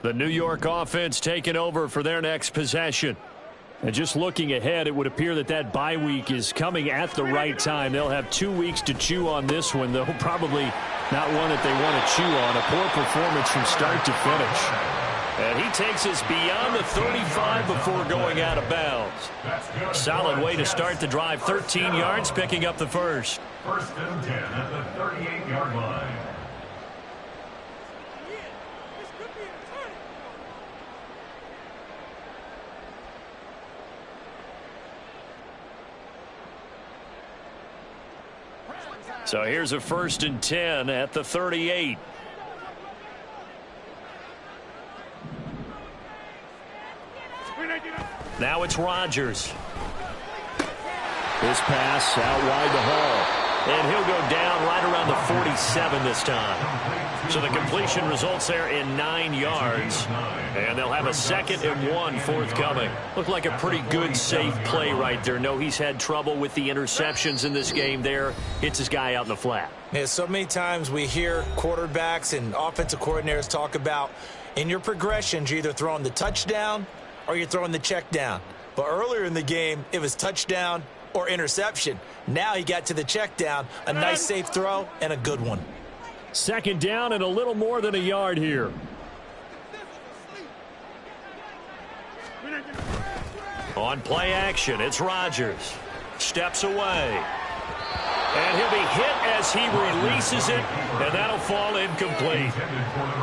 The New York offense taking over for their next possession. And just looking ahead, it would appear that that bye week is coming at the right time. They'll have 2 weeks to chew on this one, though probably not one that they want to chew on. A poor performance from start to finish. And he takes us beyond the 35 before going out of bounds. Solid way to start the drive. 13 yards, picking up the first. 1st and 10 at the 38-yard line. So here's a 1st and 10 at the 38. Now it's Rodgers. This pass out wide to Hall. And he'll go down right around the 47 this time. So the completion results there in 9 yards. And they'll have a 2nd and 1 forthcoming. Looked like a pretty good, safe play right there. No, he's had trouble with the interceptions in this game there. Hits his guy out in the flat. Yeah, so many times we hear quarterbacks and offensive coordinators talk about in your progressions, you're either throwing the touchdown or you're throwing the check down. But earlier in the game, it was touchdown or interception. Now he got to the check down, a nice safe throw, and a good one. 2nd down and a little more than a yard here. On play action, it's Rodgers. Steps away. And he'll be hit as he releases it, and that'll fall incomplete.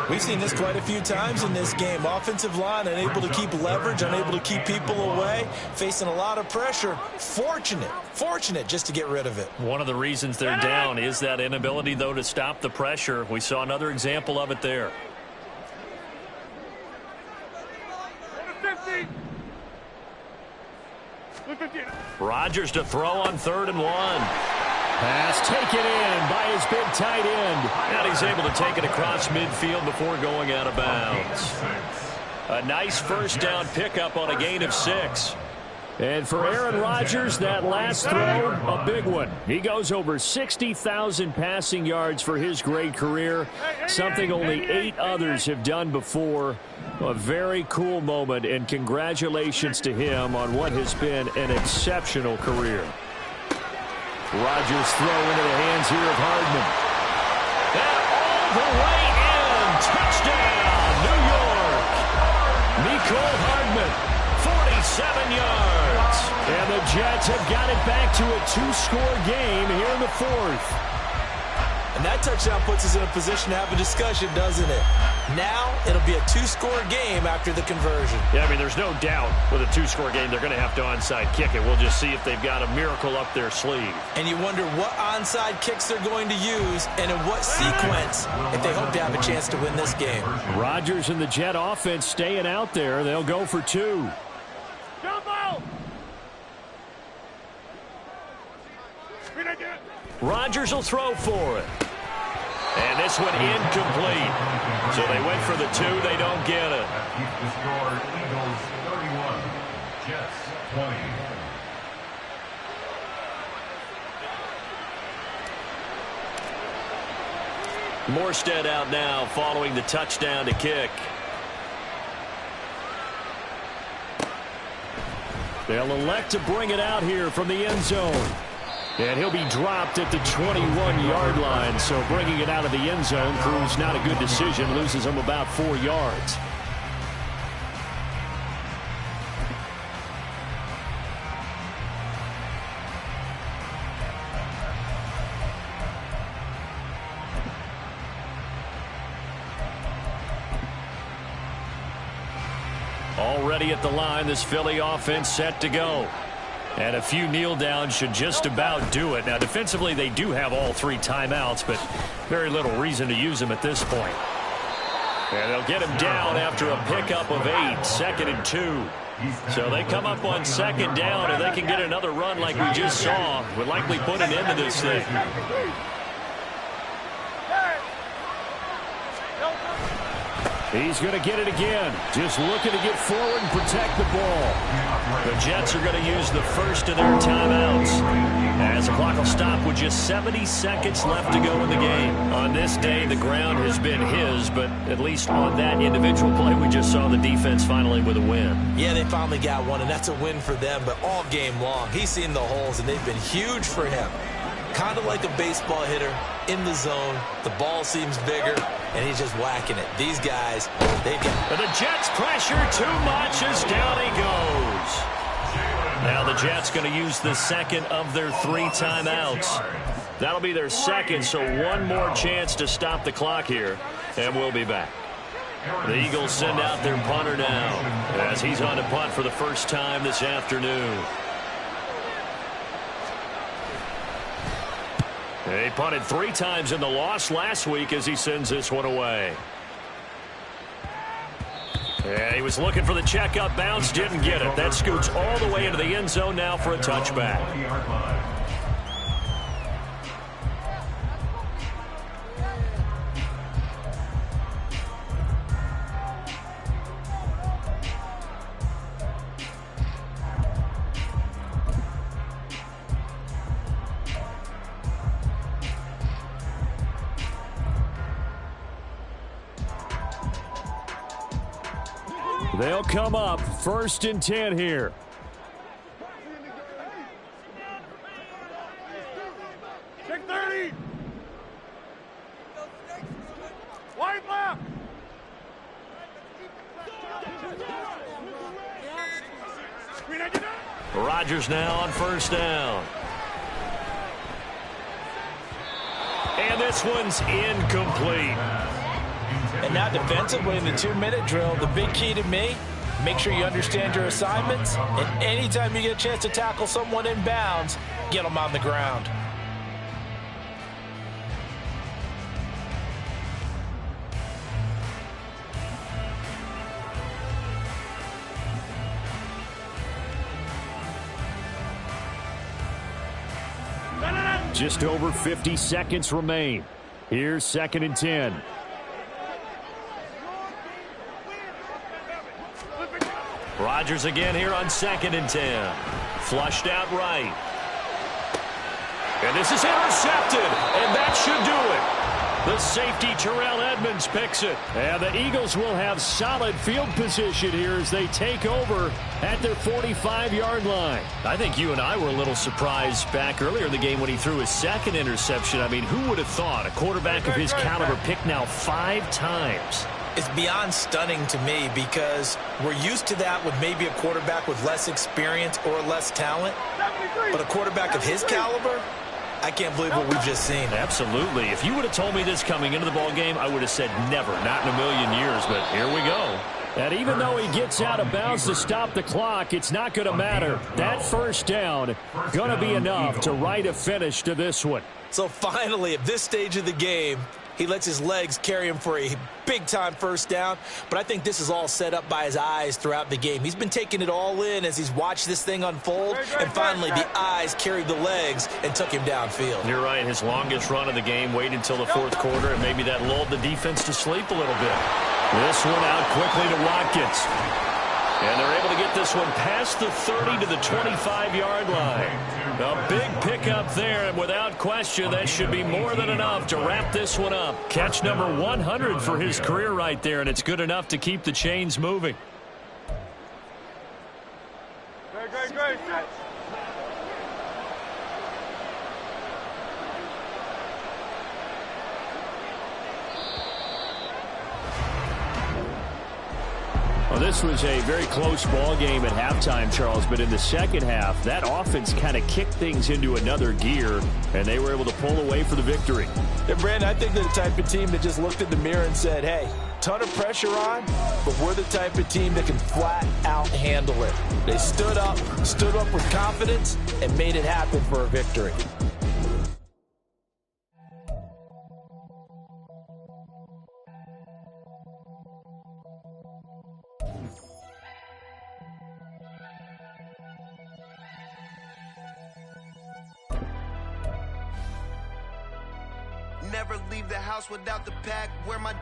We've seen this quite a few times in this game. Offensive line unable to keep leverage, unable to keep people away, facing a lot of pressure. Fortunate just to get rid of it. One of the reasons they're down is that inability, though, to stop the pressure. We saw another example of it there. Rodgers to throw on 3rd and 1. Pass taken in by his big tight end. And he's able to take it across midfield before going out of bounds. A nice 1st down pickup on a gain of 6. And for Aaron Rodgers, that last throw, a big one. He goes over 60,000 passing yards for his great career, something only 8 others have done before. A very cool moment, and congratulations to him on what has been an exceptional career. Rodgers throw into the hands here of Hardman. And all the way in. Touchdown, New York. Mecole Hardman, 47 yards. And the Jets have got it back to a 2-score game here in the 4th. And that touchdown puts us in a position to have a discussion, doesn't it? Now it'll be a two-score game after the conversion. Yeah, I mean, there's no doubt with a two-score game they're going to have to onside kick it. We'll just see if they've got a miracle up their sleeve. And you wonder what onside kicks they're going to use and in what sequence if they hope to have a chance to win this game. Rodgers and the Jet offense staying out there. They'll go for two. Rodgers will throw for it. And this one incomplete. So they went for the two. They don't get it. That keeps the score Eagles 31, Jets 20. Morstead out now following the touchdown to kick. They'll elect to bring it out here from the end zone. And he'll be dropped at the 21-yard line. So bringing it out of the end zone proves not a good decision. Loses him about 4 yards. Already at the line, this Philly offense set to go. And a few kneel downs should just about do it. Now, defensively, they do have all 3 timeouts, but very little reason to use them at this point. And they'll get him down after a pickup of 8, 2nd and 2. So they come up on 2nd down, and they can get another run like we just saw. Would likely put an end to this thing. He's going to get it again. Just looking to get forward and protect the ball. The Jets are going to use the first of their timeouts, as the clock will stop with just 70 seconds left to go in the game. On this day, the ground has been his, but at least on that individual play, we just saw the defense finally with a win. Yeah, they finally got one, and that's a win for them, but all game long, he's seen the holes, and they've been huge for him. Kind of like a baseball hitter in the zone. The ball seems bigger, and he's just whacking it. These guys, they've got... But the Jets pressure too much as down he goes. Now the Jets going to use the second of their 3 timeouts. That'll be their second, so one more chance to stop the clock here, and we'll be back. The Eagles send out their punter now, as he's on to punt for the first time this afternoon. He punted 3 times in the loss last week as he sends this one away. And he was looking for the checkup bounce, didn't get it. That scoots all the way into the end zone now for a touchback. They'll come up 1st and 10 here. Check 30. Wide left. Rodgers now on 1st down. And this one's incomplete. And now defensively in the 2-minute drill, the big key to me, make sure you understand your assignments, and anytime you get a chance to tackle someone in bounds, get them on the ground. Just over 50 seconds remain. Here's 2nd and 10. Rodgers again here on 2nd and 10. Flushed out right. And this is intercepted, and that should do it. The safety, Terrell Edmonds, picks it. And the Eagles will have solid field position here as they take over at their 45-yard line. I think you and I were a little surprised back earlier in the game when he threw his 2nd interception. I mean, who would have thought a quarterback of his caliber picked now 5 times? It's beyond stunning to me because we're used to that with maybe a quarterback with less experience or less talent. But a quarterback of his caliber, I can't believe what we've just seen. Absolutely. If you would have told me this coming into the ball game, I would have said never, not in a million years, but here we go. And even though he gets out of bounds to stop the clock, it's not going to matter. That first down going to be enough to write a finish to this one. So finally, at this stage of the game, he lets his legs carry him for a big-time first down. But I think this is all set up by his eyes throughout the game. He's been taking it all in as he's watched this thing unfold. And finally, the eyes carried the legs and took him downfield. You're right. His longest run of the game waited until the fourth quarter, and maybe that lulled the defense to sleep a little bit. This one out quickly to Watkins. And they're able to get this one past the 30 to the 25-yard line. A big pickup there, and without question, that should be more than enough to wrap this one up. Catch number 100 for his career right there, and it's good enough to keep the chains moving. Great. Well, this was a very close ball game at halftime, Charles, but in the second half, that offense kind of kicked things into another gear, and they were able to pull away for the victory. Yeah, Brandon, I think they're the type of team that just looked in the mirror and said, hey, ton of pressure on, but we're the type of team that can flat out handle it. They stood up with confidence, and made it happen for a victory. Never leave the house without the pack. Where my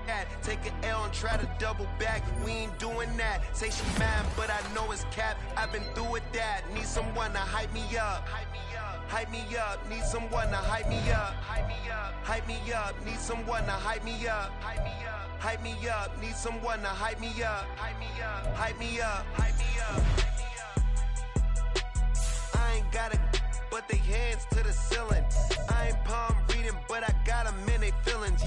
at? Take an L and try to double back. We ain't doing that. Say she mad, but I know it's cap. I've been through with that. Need someone to hype me up. Hype me up. Need someone to hype me up. Hype me up. Need someone to hype me up. Hype me up. Need someone to hype me up. Hype me up. Hype me up. I ain't got it, but they hands to the ceiling. I ain't palm reading, but I got them in they feelings,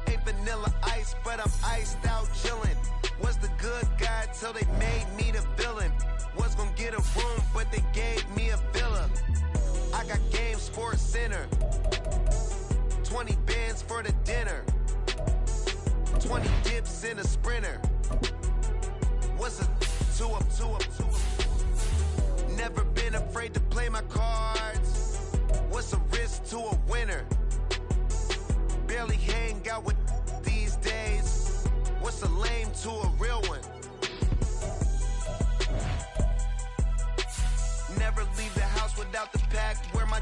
Ain't vanilla ice, but I'm iced out chillin'. Was the good guy till they made me the villain. Was gonna get a room, but they gave me a villa. I got game Sports Center. 20 bands for the dinner. 20 dips in a sprinter. What's a two up? Never been afraid to play my cards. What's a risk to a winner? Barely hang out with these days. What's a lame to a real one? Never leave the house without the pack. Where my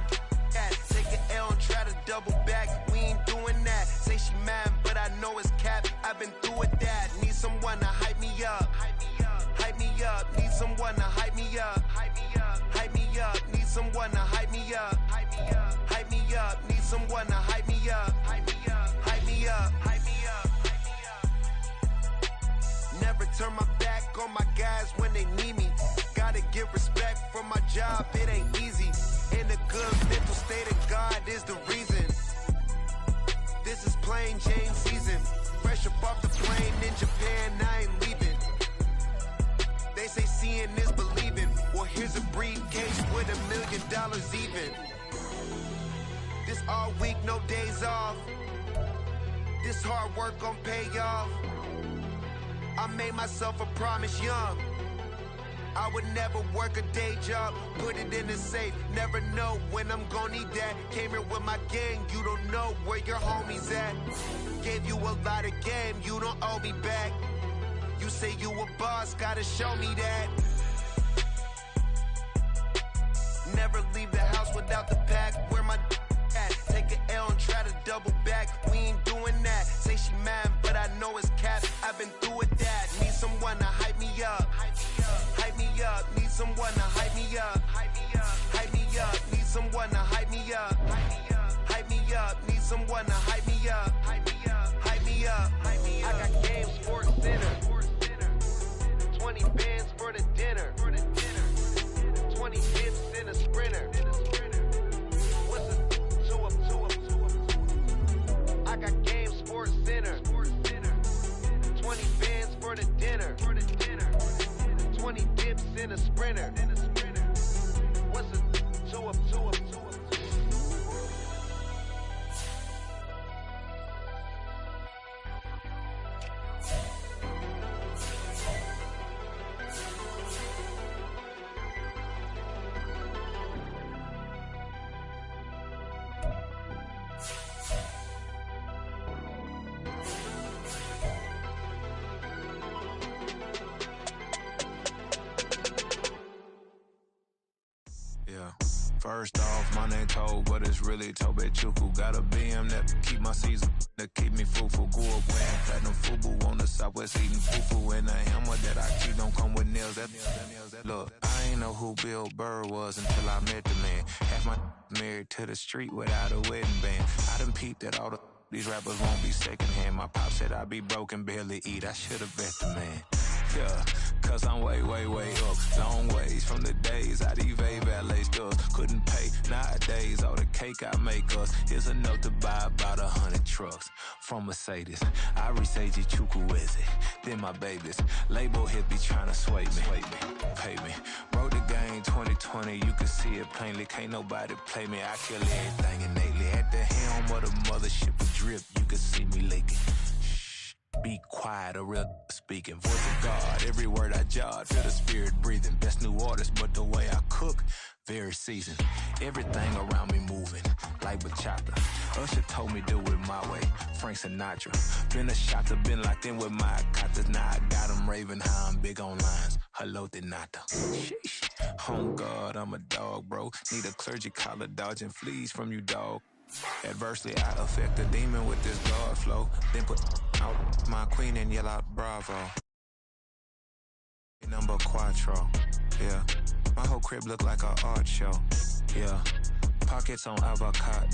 at? Take an L and try to double back. We ain't doing that. Say she mad, but I know it's cap. I've been through with that. Need someone to hype me up. Hype me up. Need someone to hype me up. Hype me up. Need someone to hype me up. Hype me up. Need someone to hype me up. Hype me up. Never turn my back on my guys when they need me. Gotta give respect for my job. It ain't easy. In a good mental state of God is the reason. This is plain Jane season. Fresh up off the plane in Japan, I ain't leaving. They say seeing is believing. Well, here's a briefcase with $1 million even. This all week, no days off. This hard work gon' pay off. I made myself a promise young. I would never work a day job, put it in the safe. Never know when I'm gon' need that. Came here with my gang, you don't know where your homies at. Gave you a lot of game, you don't owe me back. You say you a boss, gotta show me that. Never leave the house without the pack. Where my at? Take an L and try to double back. We ain't doing that. Say she mad, but I know it's cap. I've been through with that. Need someone to hype me up. Hype me up. Need someone to hype me up. Hype me up. Need someone to hype me up. Hype me up. Need someone to hype me up. Hype me up. I got game Sports Center. 20 bands for the dinner. 20 dips in a sprinter. What's a two up? I got game Sports Center. 20 bands for the dinner. sprinter. What's a two up? Yeah. First off, my name Toad, but it's really Tobe Chuku. Got a BM that keep my season, that keep me full. Grew up wearing platinum FUBU on the Southwest eating fufu. And the hammer that I keep don't come with nails. Look, I ain't know who Bill Burr was until I met the man. Half my married to the street without a wedding band. I done peeped that all these rappers won't be secondhand. My pop said I'd be broken, barely eat. I should've bet the man. Yeah, cause I'm way up. Long ways from the days I evade valet stores. Couldn't pay nowadays. All the cake I make us is enough to buy about 100 trucks from Mercedes. I resage Chukwueze, then my babies. Label hit be trying to sway me, pay me. Wrote the game 2020, you can see it plainly. Can't nobody play me. I kill everything innately. At the helm of the mothership of drip, you can see me leaking. Be quiet, a real speaking. Voice of God, every word I jot. Feel the spirit breathing. Best new artist, but the way I cook, very seasoned. Everything around me moving, like bachata. Usher told me do it my way. Frank Sinatra. Been a shotter, been locked in with my katas. Now I got them raving how I'm big on lines. Hello, Denata. Sheesh. Oh God, I'm a dog, bro. Need a clergy collar, dodging fleas from you, dog. Adversely, I affect the demon with this guard flow. Then put out my queen and yell out bravo. Number quattro, yeah. My whole crib look like an art show, yeah. Pockets on avocado.